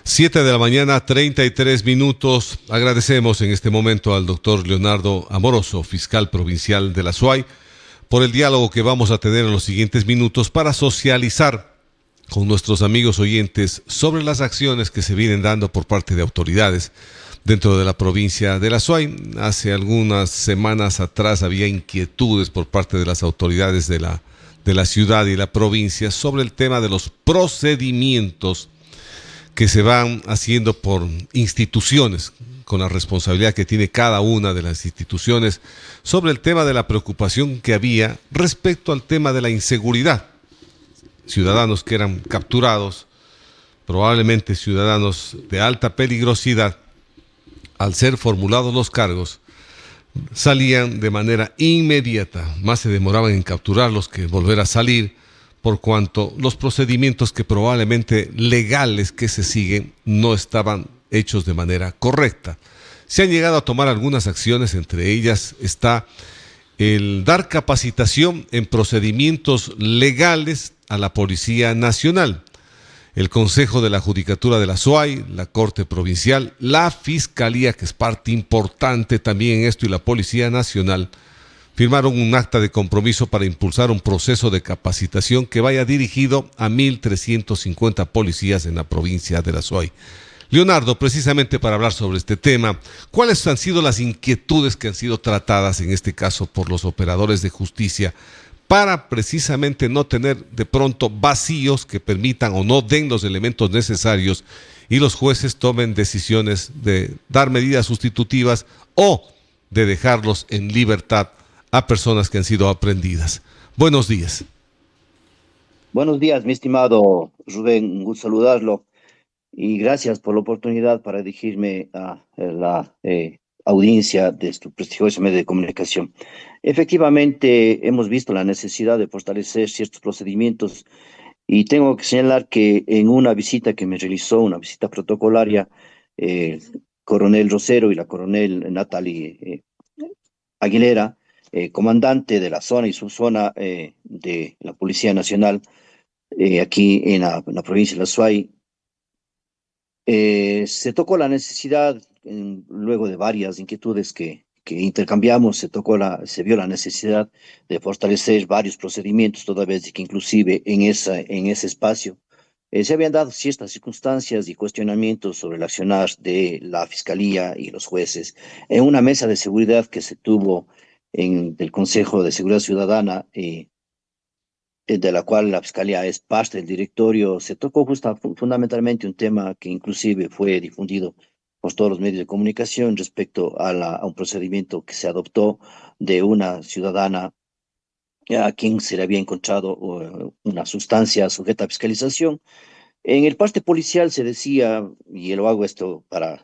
Siete de la mañana, 33 minutos. Agradecemos en este momento al doctor Leonardo Amoroso, fiscal provincial de la SUAY, por el diálogo que vamos a tener en los siguientes minutos para socializar con nuestros amigos oyentes sobre las acciones que se vienen dando por parte de autoridades dentro de la provincia de la SUAY. Hace algunas semanas atrás había inquietudes por parte de las autoridades de la ciudad y la provincia sobre el tema de los procedimientos que se van haciendo por instituciones, con la responsabilidad que tiene cada una de las instituciones sobre el tema de la preocupación que había respecto al tema de la inseguridad. Ciudadanos que eran capturados, probablemente ciudadanos de alta peligrosidad, al ser formulados los cargos, salían de manera inmediata. Más se demoraban en capturarlos que volver a salir, por cuanto los procedimientos que probablemente legales que se siguen no estaban hechos de manera correcta. Se han llegado a tomar algunas acciones, entre ellas está el dar capacitación en procedimientos legales a la Policía Nacional. El Consejo de la Judicatura de la SUAY, la Corte Provincial, la Fiscalía, que es parte importante también en esto, y la Policía Nacional, firmaron un acta de compromiso para impulsar un proceso de capacitación que vaya dirigido a 1.350 policías en la provincia de la SUAY. Leonardo, precisamente para hablar sobre este tema, ¿cuáles han sido las inquietudes que han sido tratadas en este caso por los operadores de justicia para precisamente no tener de pronto vacíos que permitan o no den los elementos necesarios y los jueces tomen decisiones de dar medidas sustitutivas o de dejarlos en libertad a personas que han sido aprehendidas? Buenos días. Buenos días, mi estimado Rubén, un gusto saludarlo y gracias por la oportunidad para dirigirme a la audiencia de este prestigioso medio de comunicación. Efectivamente, hemos visto la necesidad de fortalecer ciertos procedimientos y tengo que señalar que en una visita que me realizó, una visita protocolaria, el coronel Rosero y la coronel Natalie Aguilera, comandante de la zona y subzona de la Policía Nacional, aquí en la provincia de la SUAY, se tocó la necesidad, luego de varias inquietudes que intercambiamos, se vio la necesidad de fortalecer varios procedimientos, toda vez de que inclusive en ese espacio se habían dado ciertas circunstancias y cuestionamientos sobre el accionar de la Fiscalía y los jueces. En una mesa de seguridad que se tuvo del Consejo de Seguridad Ciudadana, de la cual la Fiscalía es parte del directorio, se tocó fundamentalmente un tema que inclusive fue difundido por todos los medios de comunicación respecto a un procedimiento que se adoptó de una ciudadana a quien se le había encontrado una sustancia sujeta a fiscalización. En el parte policial se decía, y lo hago esto para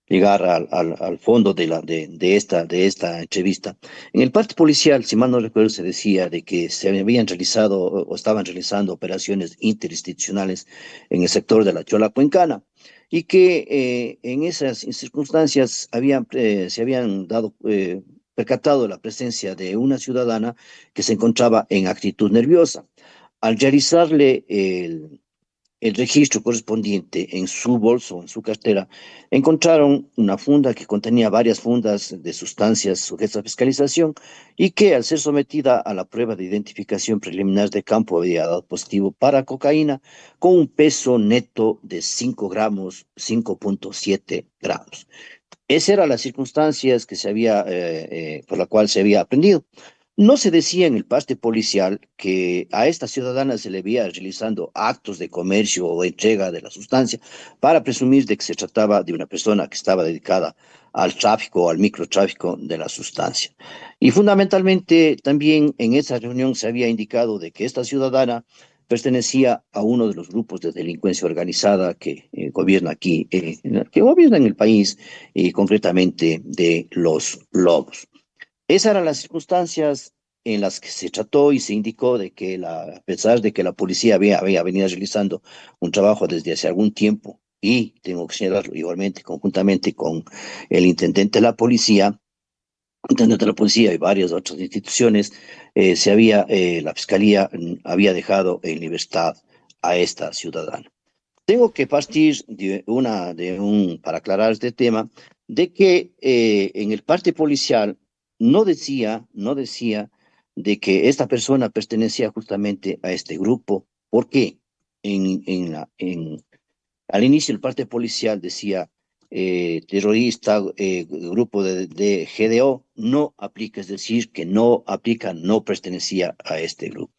llegar al fondo de esta entrevista. En el parte policial, si mal no recuerdo, se decía de que se habían realizado o estaban realizando operaciones interinstitucionales en el sector de la Chola Cuencana y que en esas circunstancias se habían dado, percatado de la presencia de una ciudadana que se encontraba en actitud nerviosa. Al realizarle el registro correspondiente en su bolso, en su cartera, encontraron una funda que contenía varias fundas de sustancias sujetas a fiscalización y que al ser sometida a la prueba de identificación preliminar de campo había dado positivo para cocaína con un peso neto de 5 gramos, 5,7 gramos. Esas eran las circunstancias por la cual se había aprendido. No se decía en el parte policial que a esta ciudadana se le había realizando actos de comercio o entrega de la sustancia para presumir de que se trataba de una persona que estaba dedicada al tráfico o al microtráfico de la sustancia. Y fundamentalmente también en esa reunión se había indicado de que esta ciudadana pertenecía a uno de los grupos de delincuencia organizada que gobierna aquí, que gobierna en el país, y concretamente de los Lobos. Esas eran las circunstancias en las que se trató y se indicó de que a pesar de que la policía había venido realizando un trabajo desde hace algún tiempo, y tengo que señalarlo igualmente conjuntamente con el intendente de la policía y varias otras instituciones, la fiscalía había dejado en libertad a esta ciudadana. Tengo que partir para aclarar este tema, de que en el parte policial no decía de que esta persona pertenecía justamente a este grupo. ¿Por qué? Al inicio el parte policial decía terrorista, grupo de GDO, no aplica, es decir, que no aplica, no pertenecía a este grupo.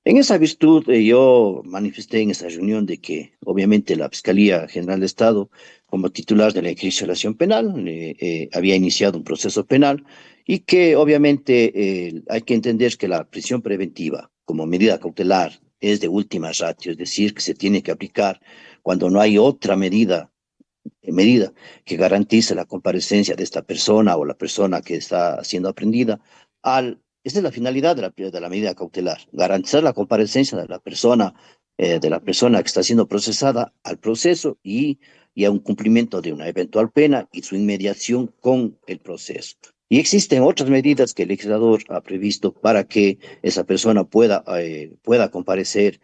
En esa virtud, yo manifesté en esa reunión de que obviamente la Fiscalía General de Estado, como titular de la Inquisición Penal, había iniciado un proceso penal y que obviamente hay que entender que la prisión preventiva como medida cautelar es de última ratio, es decir, que se tiene que aplicar cuando no hay otra medida que garantice la comparecencia de esta persona o la persona que está siendo aprendida esa es la finalidad de la medida cautelar, garantizar la comparecencia de la persona que está siendo procesada al proceso y a un cumplimiento de una eventual pena y su inmediación con el proceso. Y existen otras medidas que el legislador ha previsto para que esa persona pueda comparecer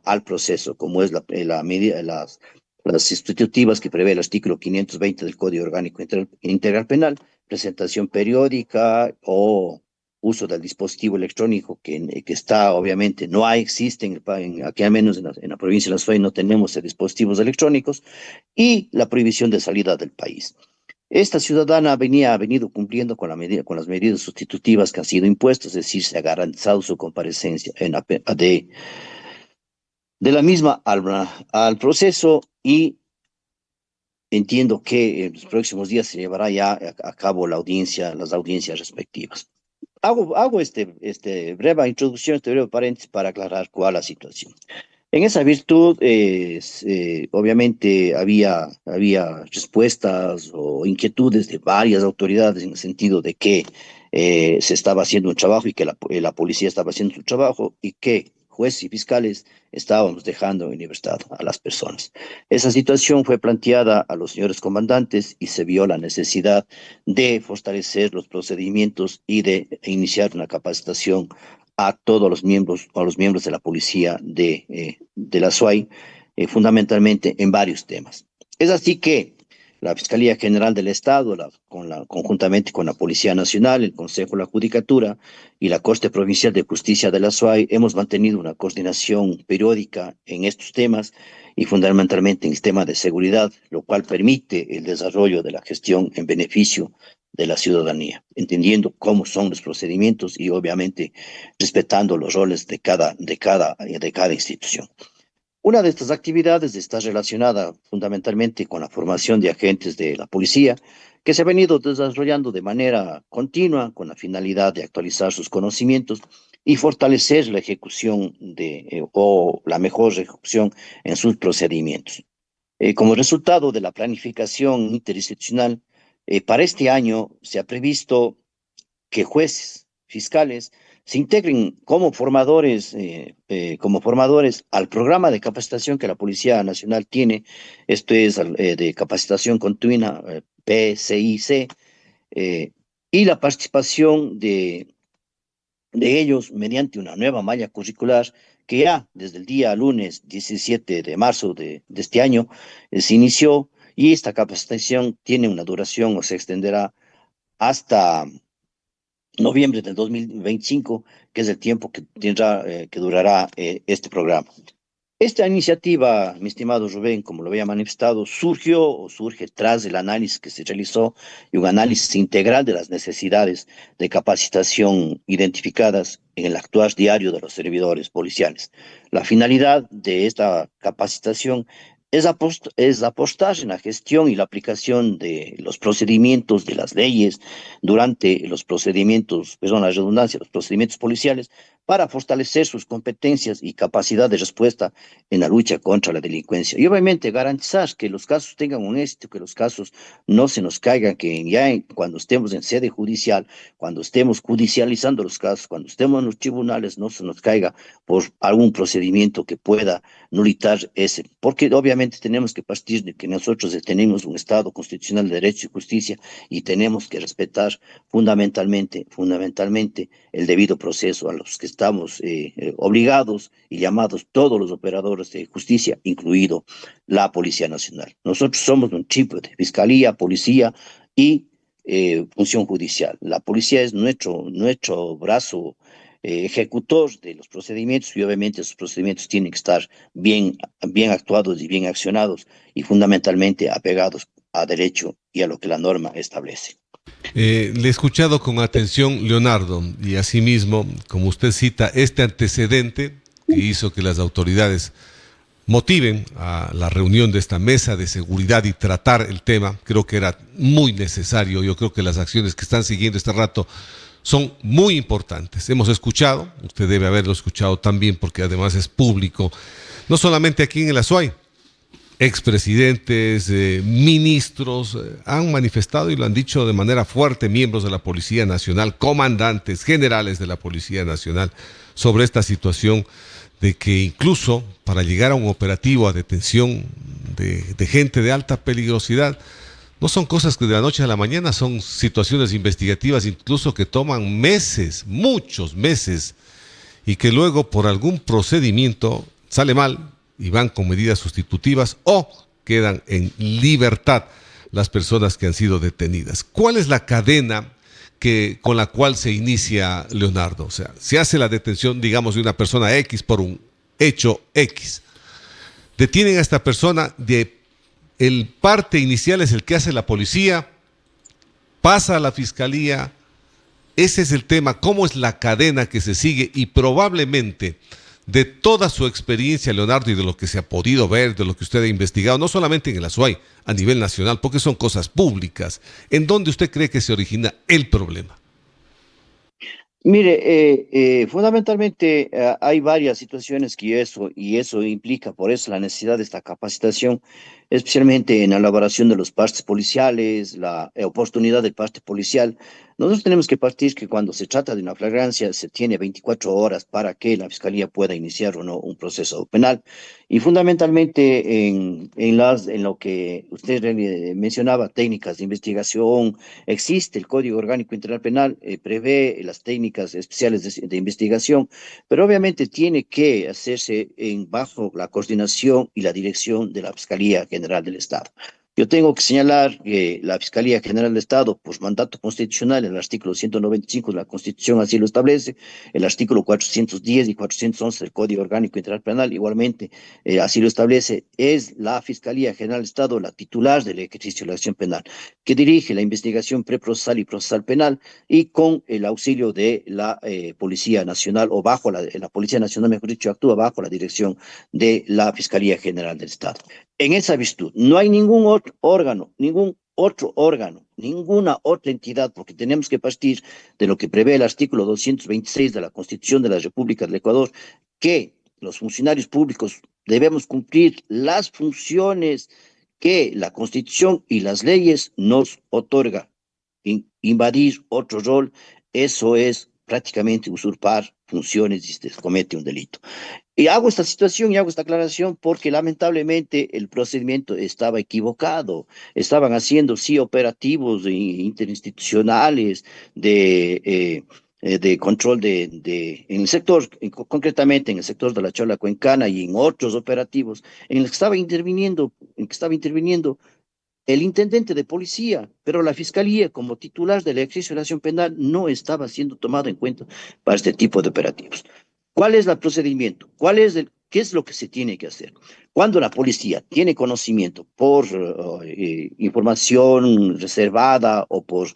al proceso, como es la medida, las institutivas que prevé el artículo 520 del Código Orgánico Integral Penal, presentación periódica o uso del dispositivo electrónico que está, obviamente, no hay, existe aquí al menos en la provincia de La Suay no tenemos dispositivos electrónicos, y la prohibición de salida del país. Esta ciudadana ha venido cumpliendo con las medidas sustitutivas que han sido impuestas, es decir, se ha garantizado su comparecencia de la misma al proceso, y entiendo que en los próximos días se llevará ya a cabo las audiencias respectivas. Hago breve introducción, este breve paréntesis para aclarar cuál es la situación. En esa virtud, obviamente había respuestas o inquietudes de varias autoridades en el sentido de que se estaba haciendo un trabajo y que la policía estaba haciendo su trabajo y que jueces y fiscales estábamos dejando en libertad a las personas. Esa situación fue planteada a los señores comandantes y se vio la necesidad de fortalecer los procedimientos y de iniciar una capacitación a todos los miembros de la policía de la SUAY, fundamentalmente en varios temas. Es así que la Fiscalía General del Estado, conjuntamente con la Policía Nacional, el Consejo de la Judicatura y la Corte Provincial de Justicia de la SUAY, hemos mantenido una coordinación periódica en estos temas y fundamentalmente en el tema de seguridad, lo cual permite el desarrollo de la gestión en beneficio de la ciudadanía, entendiendo cómo son los procedimientos y obviamente respetando los roles de cada institución. Una de estas actividades está relacionada fundamentalmente con la formación de agentes de la policía, que se ha venido desarrollando de manera continua con la finalidad de actualizar sus conocimientos y fortalecer la ejecución o la mejor ejecución en sus procedimientos. Como resultado de la planificación interinstitucional, para este año se ha previsto que jueces, fiscales, se integren como formadores al programa de capacitación que la Policía Nacional tiene. Esto es de capacitación continua, PCIC, eh, y la participación de ellos mediante una nueva malla curricular que ya desde el día lunes 17 de marzo de este año se inició, y esta capacitación tiene una duración o se extenderá hasta noviembre del 2025, que es el tiempo que durará este programa. Esta iniciativa, mi estimado Rubén, como lo había manifestado, surge tras el análisis que se realizó y un análisis integral de las necesidades de capacitación identificadas en el actuar diario de los servidores policiales. La finalidad de esta capacitación es apostar en la gestión y la aplicación de los procedimientos de las leyes durante los procedimientos, perdón, la redundancia, los procedimientos policiales, para fortalecer sus competencias y capacidad de respuesta en la lucha contra la delincuencia. Y obviamente garantizar que los casos tengan un éxito, que los casos no se nos caigan, que cuando estemos en sede judicial, cuando estemos judicializando los casos, cuando estemos en los tribunales, no se nos caiga por algún procedimiento que pueda nulitar ese. Porque obviamente tenemos que partir de que nosotros tenemos un Estado constitucional de derecho y justicia y tenemos que respetar fundamentalmente el debido proceso a los que estamos obligados y llamados todos los operadores de justicia, incluido la Policía Nacional. Nosotros somos un trípode, Fiscalía, Policía y función judicial. La policía es nuestro brazo ejecutor de los procedimientos y obviamente esos procedimientos tienen que estar bien actuados y bien accionados y fundamentalmente apegados a derecho y a lo que la norma establece. Le he escuchado con atención, Leonardo, y asimismo, como usted cita, este antecedente que hizo que las autoridades motiven a la reunión de esta mesa de seguridad y tratar el tema, creo que era muy necesario. Yo creo que las acciones que están siguiendo este rato son muy importantes. Hemos escuchado, usted debe haberlo escuchado también porque además es público, no solamente aquí en el Azuay, expresidentes, ministros, han manifestado y lo han dicho de manera fuerte miembros de la Policía Nacional, comandantes generales de la Policía Nacional, sobre esta situación de que incluso para llegar a un operativo a detención de gente de alta peligrosidad, no son cosas que de la noche a la mañana, son situaciones investigativas incluso que toman meses, muchos meses, y que luego por algún procedimiento sale mal y van con medidas sustitutivas o quedan en libertad las personas que han sido detenidas. ¿Cuál es la cadena con la cual se inicia, Leonardo? O sea, se hace la detención, digamos, de una persona X por un hecho X. Detienen a esta persona, el parte inicial es el que hace la policía, pasa a la fiscalía. Ese es el tema, cómo es la cadena que se sigue y probablemente de toda su experiencia, Leonardo, y de lo que se ha podido ver, de lo que usted ha investigado, no solamente en el Azuay, a nivel nacional, porque son cosas públicas, ¿en dónde usted cree que se origina el problema? Mire, fundamentalmente hay varias situaciones y eso implica, por eso la necesidad de esta capacitación, especialmente en la elaboración de los partes policiales, la oportunidad del parte policial. Nosotros tenemos que partir que cuando se trata de una flagrancia se tiene 24 horas para que la fiscalía pueda iniciar o no un proceso penal. Y fundamentalmente en lo que usted mencionaba, técnicas de investigación. Existe el Código Orgánico Integral Penal, prevé las técnicas especiales de investigación, pero obviamente tiene que hacerse bajo la coordinación y la dirección de la Fiscalía General del Estado. Yo tengo que señalar que la Fiscalía General del Estado, por mandato constitucional, el artículo 195 de la Constitución así lo establece, el artículo 410 y 411 del Código Orgánico Integral Penal, igualmente así lo establece, es la Fiscalía General del Estado la titular del ejercicio de la acción penal, que dirige la investigación preprocesal y procesal penal y con el auxilio de la Policía Nacional o bajo la Policía Nacional, mejor dicho, actúa bajo la dirección de la Fiscalía General del Estado. En esa virtud, no hay ningún otro órgano, ninguna otra entidad, porque tenemos que partir de lo que prevé el artículo 226 de la Constitución de la República del Ecuador, que los funcionarios públicos debemos cumplir las funciones que la Constitución y las leyes nos otorgan. Invadir otro rol, eso es prácticamente usurpar funciones y se comete un delito. Y hago esta situación y hago esta aclaración porque lamentablemente el procedimiento estaba equivocado. Estaban haciendo, sí, operativos interinstitucionales de control en el sector, concretamente en el sector de la Chola Cuencana y en otros operativos en el que estaba interviniendo el intendente de policía, pero la fiscalía, como titular del ejercicio de la acción penal, no estaba siendo tomado en cuenta para este tipo de operativos. ¿Cuál es el procedimiento? ¿Qué es lo que se tiene que hacer? Cuando la policía tiene conocimiento por información reservada o por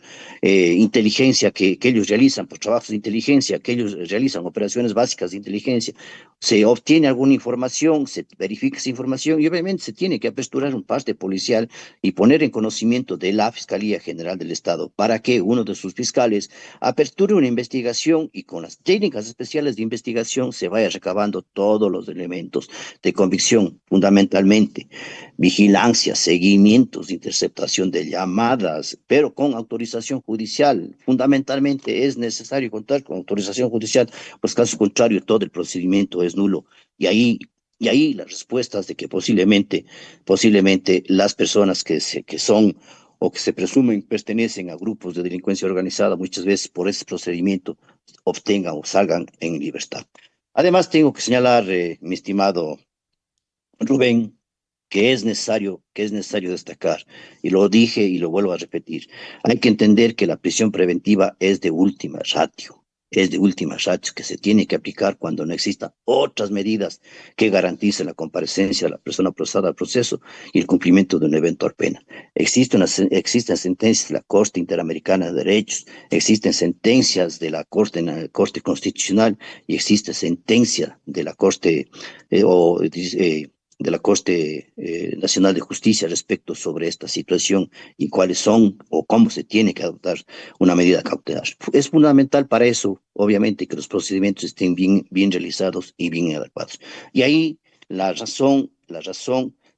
inteligencia que ellos realizan, por trabajos de inteligencia, que ellos realizan operaciones básicas de inteligencia, se obtiene alguna información, se verifica esa información y obviamente se tiene que aperturar un parte policial y poner en conocimiento de la Fiscalía General del Estado para que uno de sus fiscales aperture una investigación y con las técnicas especiales de investigación se vaya recabando todos los elementos de convicción, fundamentalmente vigilancia, seguimientos, interceptación de llamadas, pero con autorización judicial. Fundamentalmente es necesario contar con autorización judicial, pues caso contrario todo el procedimiento es nulo. Y ahí las respuestas de que posiblemente las personas que son o que se presumen pertenecen a grupos de delincuencia organizada, muchas veces por ese procedimiento obtengan o salgan en libertad. Además, tengo que señalar, mi estimado Rubén, que es necesario destacar, y lo dije y lo vuelvo a repetir, hay que entender que la prisión preventiva es de última ratio, que se tiene que aplicar cuando no existan otras medidas que garanticen la comparecencia de la persona procesada al proceso y el cumplimiento de una eventual pena. Existen sentencias de la Corte Interamericana de Derechos, existen sentencias de la Corte Constitucional y existe sentencia de la Corte de la Corte Nacional de Justicia respecto sobre esta situación y cuáles son o cómo se tiene que adoptar una medida cautelar. Es fundamental para eso, obviamente, que los procedimientos estén bien realizados y bien adecuados. Y ahí la razón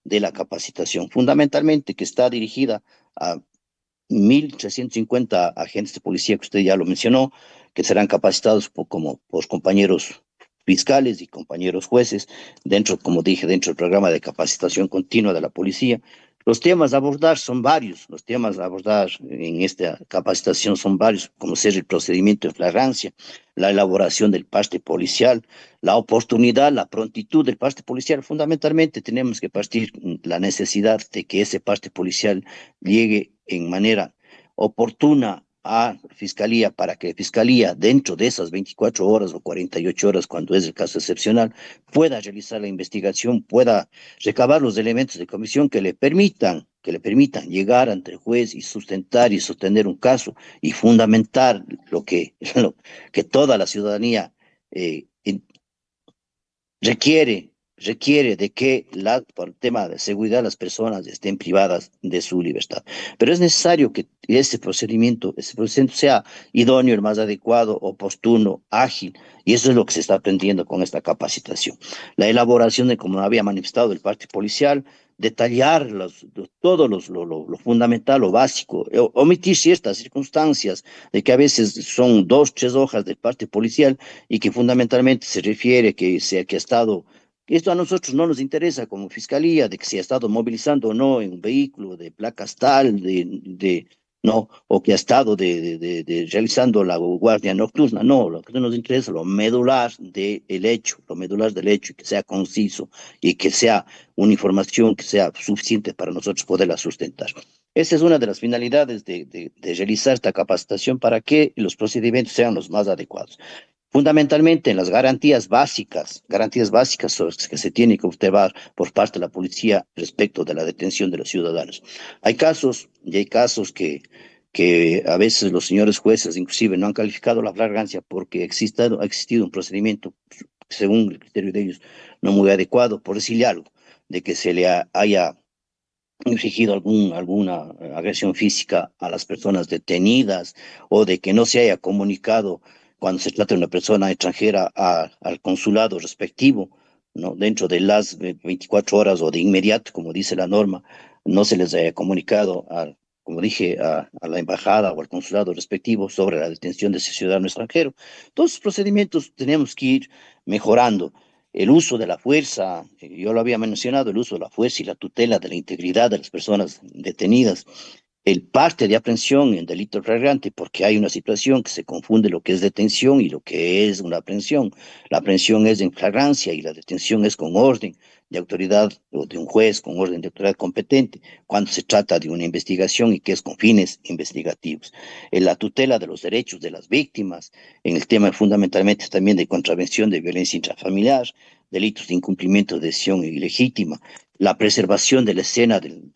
de la capacitación, fundamentalmente que está dirigida a 1.350 agentes de policía, que usted ya lo mencionó, que serán capacitados por compañeros fiscales y compañeros jueces, dentro, como dije, dentro del programa de capacitación continua de la policía. Los temas a abordar son varios, los temas a abordar en esta capacitación son varios, como ser el procedimiento de flagrancia, la elaboración del parte policial, la oportunidad, la prontitud del parte policial. Fundamentalmente tenemos que partir la necesidad de que ese parte policial llegue en manera oportuna a Fiscalía para que Fiscalía, dentro de esas 24 horas o 48 horas, cuando es el caso excepcional, pueda realizar la investigación, pueda recabar los elementos de comisión que le permitan llegar ante el juez y sustentar y sostener un caso y fundamentar lo que toda la ciudadanía eh, requiere de que por el tema de seguridad las personas estén privadas de su libertad. Pero es necesario que ese procedimiento sea idóneo, el más adecuado, oportuno, ágil, y eso es lo que se está aprendiendo con esta capacitación. La elaboración de, como había manifestado el parte policial, detallar todo lo fundamental, lo básico, omitir ciertas circunstancias de que a veces son 2, 3 hojas del parte policial y que fundamentalmente se refiere que ha estado, esto a nosotros no nos interesa como fiscalía, de que se ha estado movilizando o no en un vehículo de placas tal, no, o que ha estado de realizando la guardia nocturna, no, lo que nos interesa, lo medular del hecho, y que sea conciso y que sea una información que sea suficiente para nosotros poderla sustentar. Esa es una de las finalidades de realizar esta capacitación para que los procedimientos sean los más adecuados. Fundamentalmente en las garantías básicas sobre las que se tiene que observar por parte de la policía respecto de la detención de los ciudadanos. Hay casos que a veces los señores jueces inclusive no han calificado la flagrancia porque ha existido un procedimiento, según el criterio de ellos, no muy adecuado, por decirle algo, de que haya infligido alguna agresión física a las personas detenidas o de que no se haya comunicado cuando se trata de una persona extranjera al consulado respectivo, ¿no? Dentro de las 24 horas o de inmediato, como dice la norma, no se les haya comunicado, como dije, a la embajada o al consulado respectivo sobre la detención de ese ciudadano extranjero. Todos los procedimientos tenemos que ir mejorando. El uso de la fuerza, yo lo había mencionado, el uso de la fuerza y la tutela de la integridad de las personas detenidas, el parte de aprehensión en delito flagrante, porque hay una situación que se confunde lo que es detención y lo que es una aprehensión. La aprehensión es en flagrancia y la detención es con orden de autoridad o de un juez, con orden de autoridad competente, cuando se trata de una investigación y que es con fines investigativos. En la tutela de los derechos de las víctimas, en el tema fundamentalmente también de contravención de violencia intrafamiliar, delitos de incumplimiento de decisión ilegítima, la preservación de la escena del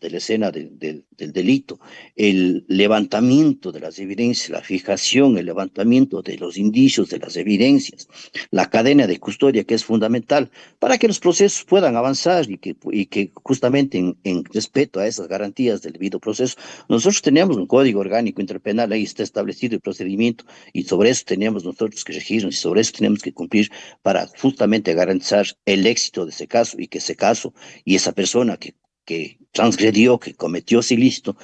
delito, el levantamiento de las evidencias, la fijación, el levantamiento de los indicios de las evidencias, la cadena de custodia que es fundamental para que los procesos puedan avanzar y que justamente en respeto a esas garantías del debido proceso, nosotros tenemos un código orgánico interpenal, ahí está establecido el procedimiento y sobre eso tenemos nosotros que regirnos y sobre eso tenemos que cumplir para justamente garantizar el éxito de ese caso y que ese caso y esa persona que transgredió, que cometió ese ilícito,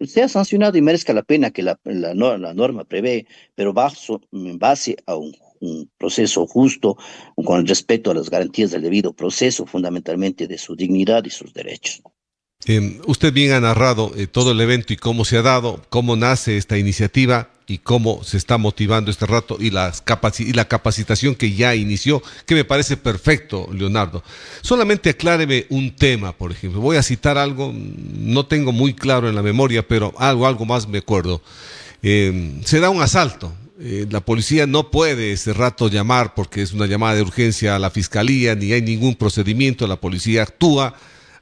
sea sancionado y merezca la pena que la norma prevé, pero en base a un proceso justo, con el respeto a las garantías del debido proceso, fundamentalmente de su dignidad y sus derechos. Usted bien ha narrado todo el evento y cómo se ha dado, cómo nace esta iniciativa y cómo se está motivando este rato y la capacitación que ya inició, que me parece perfecto, Leonardo. Solamente acláreme un tema, por ejemplo. Voy a citar algo, no tengo muy claro en la memoria, pero algo más me acuerdo. Se da un asalto. La policía no puede ese rato llamar porque es una llamada de urgencia a la fiscalía, ni hay ningún procedimiento. La policía actúa,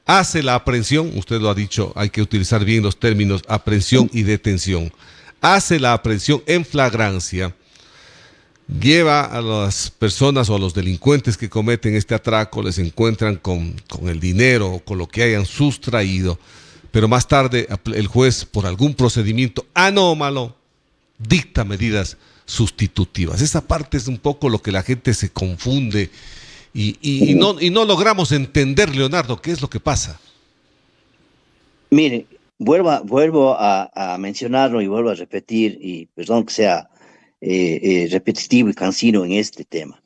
hace la aprehensión, usted lo ha dicho, hay que utilizar bien los términos aprehensión y detención. Hace la aprehensión en flagrancia, lleva a las personas o a los delincuentes que cometen este atraco, les encuentran con el dinero o con lo que hayan sustraído, pero más tarde el juez, por algún procedimiento anómalo, dicta medidas sustitutivas. Esa parte es un poco lo que la gente se confunde y no logramos entender, Leonardo, qué es lo que pasa. Mire, vuelvo a mencionarlo y vuelvo a repetir, y perdón que sea repetitivo y cansino en este tema.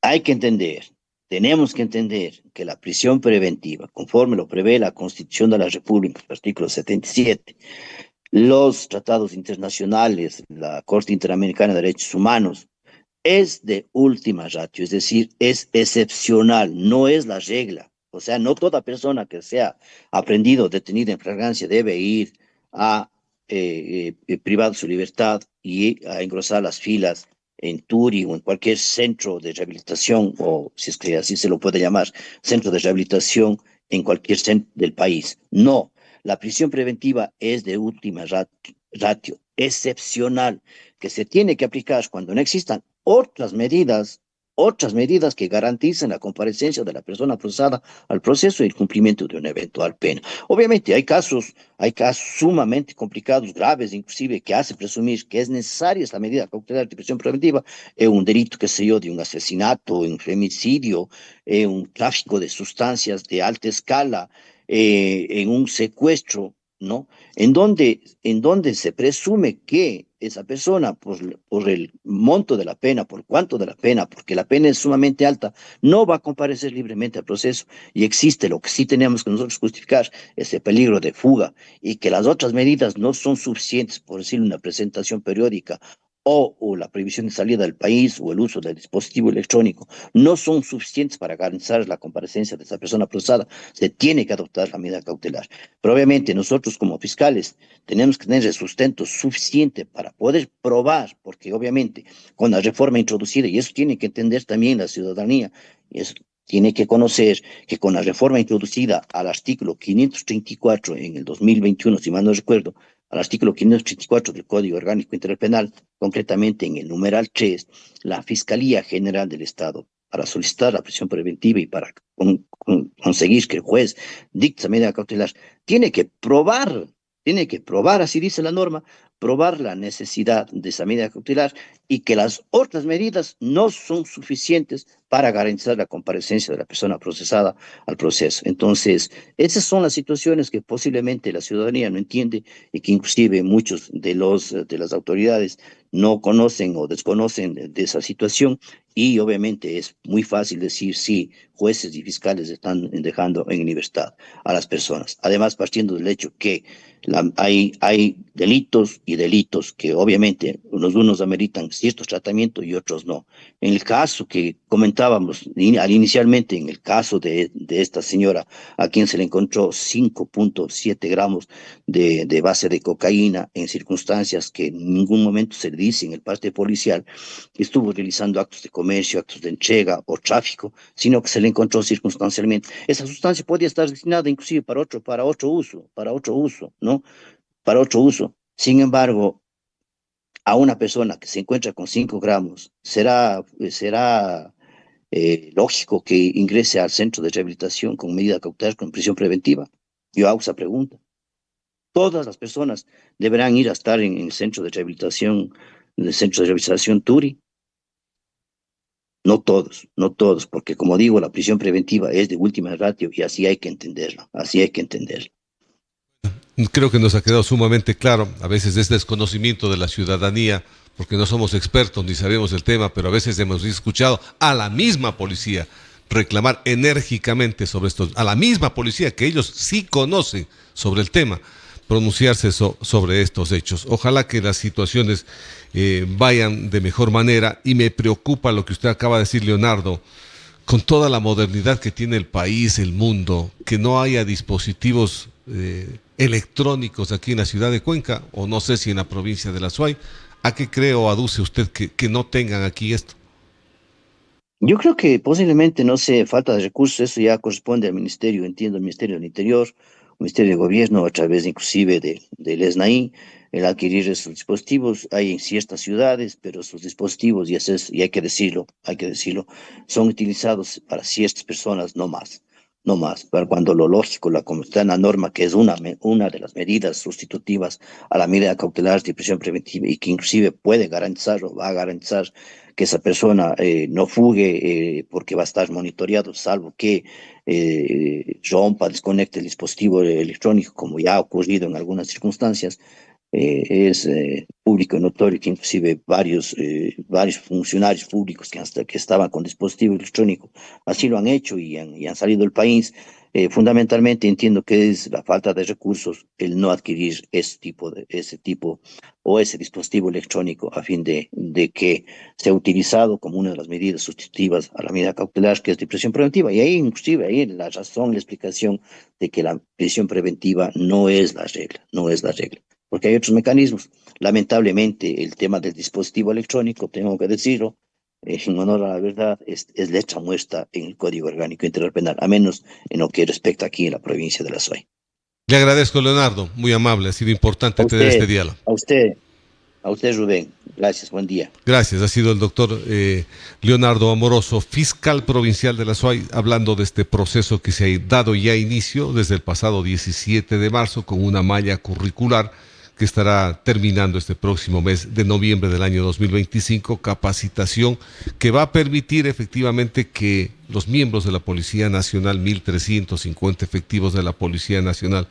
Hay que entender, tenemos que entender que la prisión preventiva, conforme lo prevé la Constitución de la República, artículo 77, los tratados internacionales, la Corte Interamericana de Derechos Humanos, es de última ratio, es decir, es excepcional, no es la regla. O sea, no toda persona que sea aprendido, detenida en flagrancia debe ir a privar su libertad y a engrosar las filas en Turi o en cualquier centro de rehabilitación, o si es que así se lo puede llamar, centro de rehabilitación en cualquier centro del país. No, la prisión preventiva es de última ratio, excepcional, que se tiene que aplicar cuando no existan otras medidas que garanticen la comparecencia de la persona procesada al proceso y el cumplimiento de una eventual pena. Obviamente hay casos sumamente complicados, graves, inclusive, que hace presumir que es necesaria esta medida cautelar de prisión preventiva, un delito, qué sé yo, de un asesinato, un femicidio, un tráfico de sustancias de alta escala, en un secuestro, ¿no? En donde se presume que esa persona, por el monto de la pena, por cuánto de la pena, porque la pena es sumamente alta, no va a comparecer libremente al proceso y existe lo que sí tenemos que nosotros justificar, ese peligro de fuga, y que las otras medidas no son suficientes, por decir una presentación periódica o la prohibición de salida del país o el uso del dispositivo electrónico, no son suficientes para garantizar la comparecencia de esa persona procesada. Se tiene que adoptar la medida cautelar. Pero obviamente nosotros como fiscales tenemos que tener el sustento suficiente para poder probar, porque obviamente con la reforma introducida, y eso tiene que entender también la ciudadanía, y eso tiene que conocer que con la reforma introducida al artículo 534 en el 2021, si mal no recuerdo, al artículo 534 del Código Orgánico Integral Penal, concretamente en el numeral 3, la Fiscalía General del Estado, para solicitar la prisión preventiva y para conseguir que el juez dicte esa medida cautelar, tiene que probar, así dice la norma, probar la necesidad de esa medida cautelar y que las otras medidas no son suficientes para garantizar la comparecencia de la persona procesada al proceso. Entonces, esas son las situaciones que posiblemente la ciudadanía no entiende y que inclusive muchos de las autoridades no conocen o desconocen de esa situación, y obviamente es muy fácil decir sí, jueces y fiscales están dejando en libertad a las personas. Además, partiendo del hecho que hay delitos y delitos que obviamente unos ameritan ciertos tratamientos y otros no. En el caso que comentábamos inicialmente, en el caso de esta señora a quien se le encontró 5.7 gramos de base de cocaína en circunstancias que en ningún momento se le dice en el parte policial que estuvo realizando actos de comercio, actos de entrega o tráfico, sino que se le encontró circunstancialmente. Esa sustancia podía estar destinada inclusive para otro uso, ¿no? Para otro uso. Sin embargo, a una persona que se encuentra con 5 gramos, será lógico que ingrese al centro de rehabilitación con medida cautelar, con prisión preventiva. Yo hago esa pregunta. Todas las personas deberán ir a estar en el centro de rehabilitación, en el centro de rehabilitación Turi. No todos, porque como digo, la prisión preventiva es de última ratio y así hay que entenderlo, así hay que entenderlo. Creo que nos ha quedado sumamente claro, a veces es desconocimiento de la ciudadanía, porque no somos expertos ni sabemos el tema, pero a veces hemos escuchado a la misma policía reclamar enérgicamente sobre esto, a la misma policía que ellos sí conocen sobre el tema, pronunciarse sobre estos hechos. Ojalá que las situaciones vayan de mejor manera, y me preocupa lo que usted acaba de decir, Leonardo, con toda la modernidad que tiene el país, el mundo, que no haya dispositivos electrónicos aquí en la ciudad de Cuenca, o no sé si en la provincia de La Suay. ¿A qué cree o aduce usted que no tengan aquí esto? Yo creo que posiblemente, no sé, falta de recursos, eso ya corresponde al Ministerio, entiendo, al Ministerio del Interior, Ministerio de Gobierno, a través inclusive del SNAI, el adquirir esos dispositivos. Hay en ciertas ciudades, pero esos dispositivos, y hay que decirlo, son utilizados para ciertas personas, no más, no más. Para cuando lo lógico, como está en la norma, que es una de las medidas sustitutivas a la medida cautelar de prisión preventiva, y que inclusive puede garantizar o va a garantizar que esa persona no fugue, porque va a estar monitoreado, salvo que rompa, desconecte el dispositivo electrónico, como ya ha ocurrido en algunas circunstancias. Es público y notorio que inclusive varios funcionarios públicos que estaban con dispositivo electrónico así lo han hecho, y han salido del país. Fundamentalmente entiendo que es la falta de recursos, el no adquirir ese tipo o ese dispositivo electrónico, a fin de que sea utilizado como una de las medidas sustitutivas a la medida cautelar, que es de prisión preventiva. Y ahí inclusive ahí la razón, la explicación de que la prisión preventiva no es la regla, no es la regla, porque hay otros mecanismos. Lamentablemente, el tema del dispositivo electrónico, tengo que decirlo, en honor a la verdad, es letra muerta en el Código Orgánico Integral Penal, a menos en lo que respecta aquí en la provincia de La Suay. Le agradezco, Leonardo, muy amable, ha sido A importante tener este usted, diálogo. a usted, a usted, Rubén. Gracias, buen día. Gracias, ha sido el doctor Leonardo Amoroso, fiscal provincial de La Suay, hablando de este proceso que se ha dado ya inicio desde el pasado 17 de marzo con una malla curricular que estará terminando este próximo mes de noviembre del año 2025, capacitación que va a permitir efectivamente que los miembros de la Policía Nacional, 1.350 efectivos de la Policía Nacional,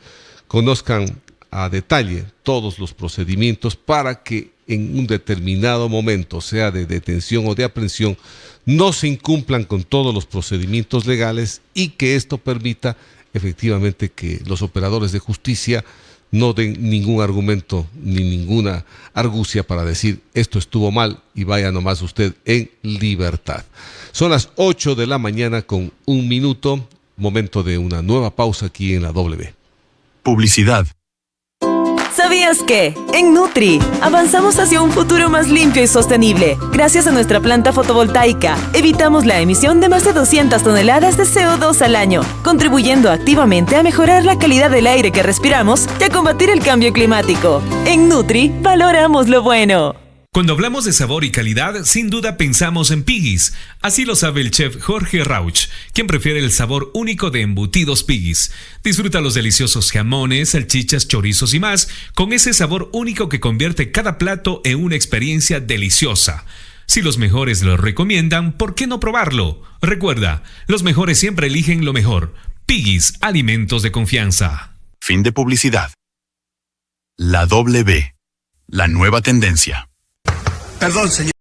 conozcan a detalle todos los procedimientos para que en un determinado momento, sea de detención o de aprehensión, no se incumplan con todos los procedimientos legales, y que esto permita efectivamente que los operadores de justicia no den ningún argumento ni ninguna argucia para decir esto estuvo mal y vaya nomás usted en libertad. Son las 8 de la mañana con 1 minuto, momento de una nueva pausa aquí en la W. Publicidad. ¿Sabías que? En Nutri avanzamos hacia un futuro más limpio y sostenible. Gracias a nuestra planta fotovoltaica, evitamos la emisión de más de 200 toneladas de CO2 al año, contribuyendo activamente a mejorar la calidad del aire que respiramos y a combatir el cambio climático. En Nutri, valoramos lo bueno. Cuando hablamos de sabor y calidad, sin duda pensamos en Piggy's. Así lo sabe el chef Jorge Rauch, quien prefiere el sabor único de embutidos Piggy's. Disfruta los deliciosos jamones, salchichas, chorizos y más, con ese sabor único que convierte cada plato en una experiencia deliciosa. Si los mejores lo recomiendan, ¿por qué no probarlo? Recuerda, los mejores siempre eligen lo mejor. Piggy's, alimentos de confianza. Fin de publicidad. La W, la nueva tendencia. Perdón, señor.